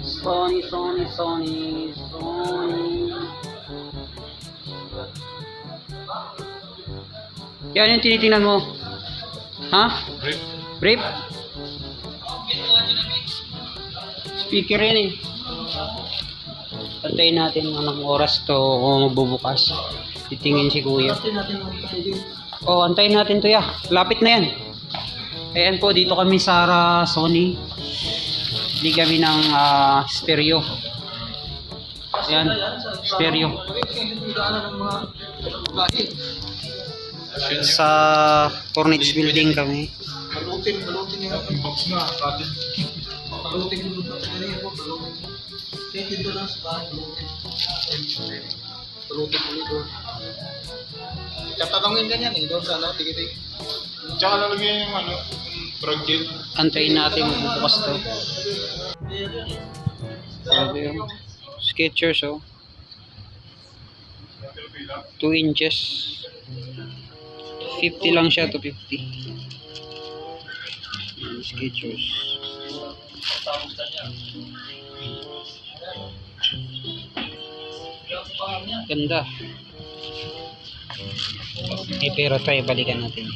Sony, Sony, Sony, Sony. Yan yung tinitingnan mo. Ha? Brief? Speaker yan eh. Antayin natin anong oras to kung magbubukas. Titingin si kuya. Oh, antayin natin to ya. Lapit na yan. Ayan po, dito kami sa Sony. Bili kami ng stereo. Ayan, stereo. Sa Corniche building kami. Balutin yung box na. Balutin yung balutin. Dito lang sa bahay, balutin ulit doon. Tatatangin ka niyan eh, doon sa ano, tigitig. Tsaka lalagyan yung ano, project. Antayin natin magbubukas to. Skechers oh. 2 inches. 50 lang siya to 50. Skechers. Ganda. Pero tayo balikan natin.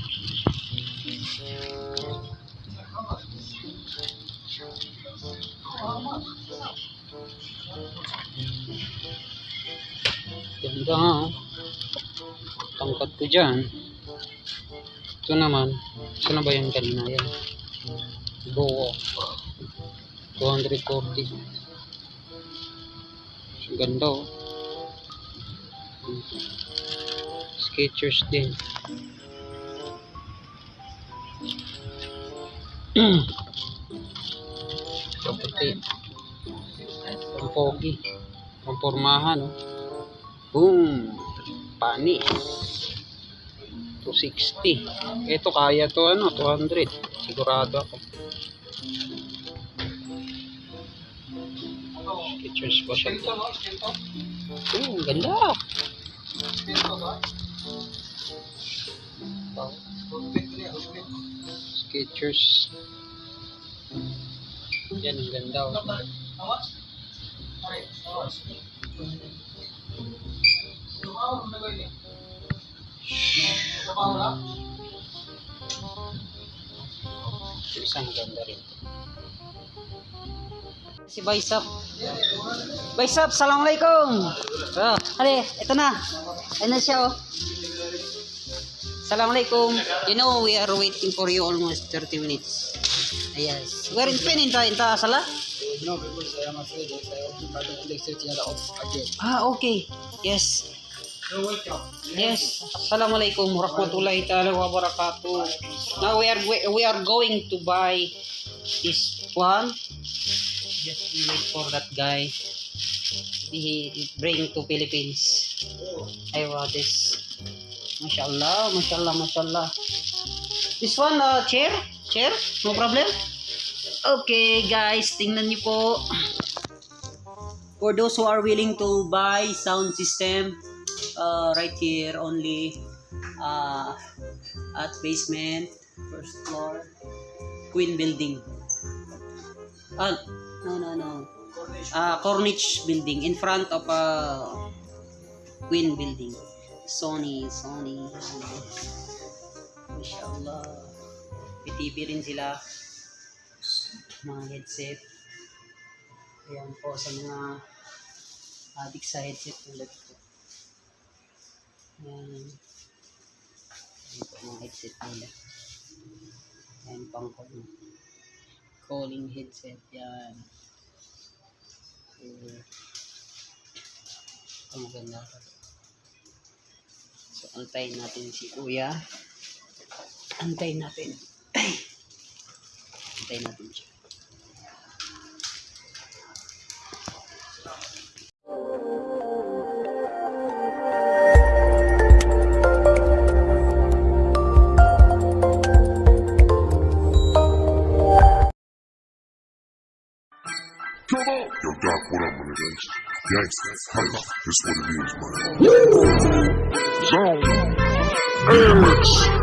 Ganda nga oh. Tangkat ko dyan. Ito naman. Ito na ba yan kanina? Yan. Go. 240. Ganda oh. Skechers din. Puti. Ang pogi. Ang pormahan oh. Boom. Panis. 260. Ito kaya to ano, 200. Sigurado ako. Skechers pa siya. Oh, ganda. Skechers. Yan, ang ganda oh. Isang ganda rin. Si Baisap. Baisap, assalamualaikum. Oh, hali, ito na. Ano siya oh. Assalamualaikum. You know, we are waiting for you almost 30 minutes. Yes. We're in Peninta, Sala? No, because I am afraid that I will keep the electricity off again. Ah, okay. Yes. You're welcome. Yes. Assalamualaikum warahmatullahi ta'ala wa barakatuh. Now we are going to buy this one. Just wait for that guy. He bring to Philippines. Aywa this. Mashallah, mashallah, mashallah. This one chair? No problem? Okay guys, tingnan niyo po. For those who are willing to buy sound system, right here only at basement, first floor, Queen building. No. Corniche building in front of Queen building. Sony. Mashallah. PTV rin sila. Mga headset. Ayan po sa mga adik sa headset nila dito. Ayan. Ayan po mga headset nila. Ayan pang calling headset. Yan. Ito maganda. So antayin natin si kuya. Antayin natin siya. Yo, Doc, what up, my niggas? Gangsta, that's what it is, man. Zone, Erics.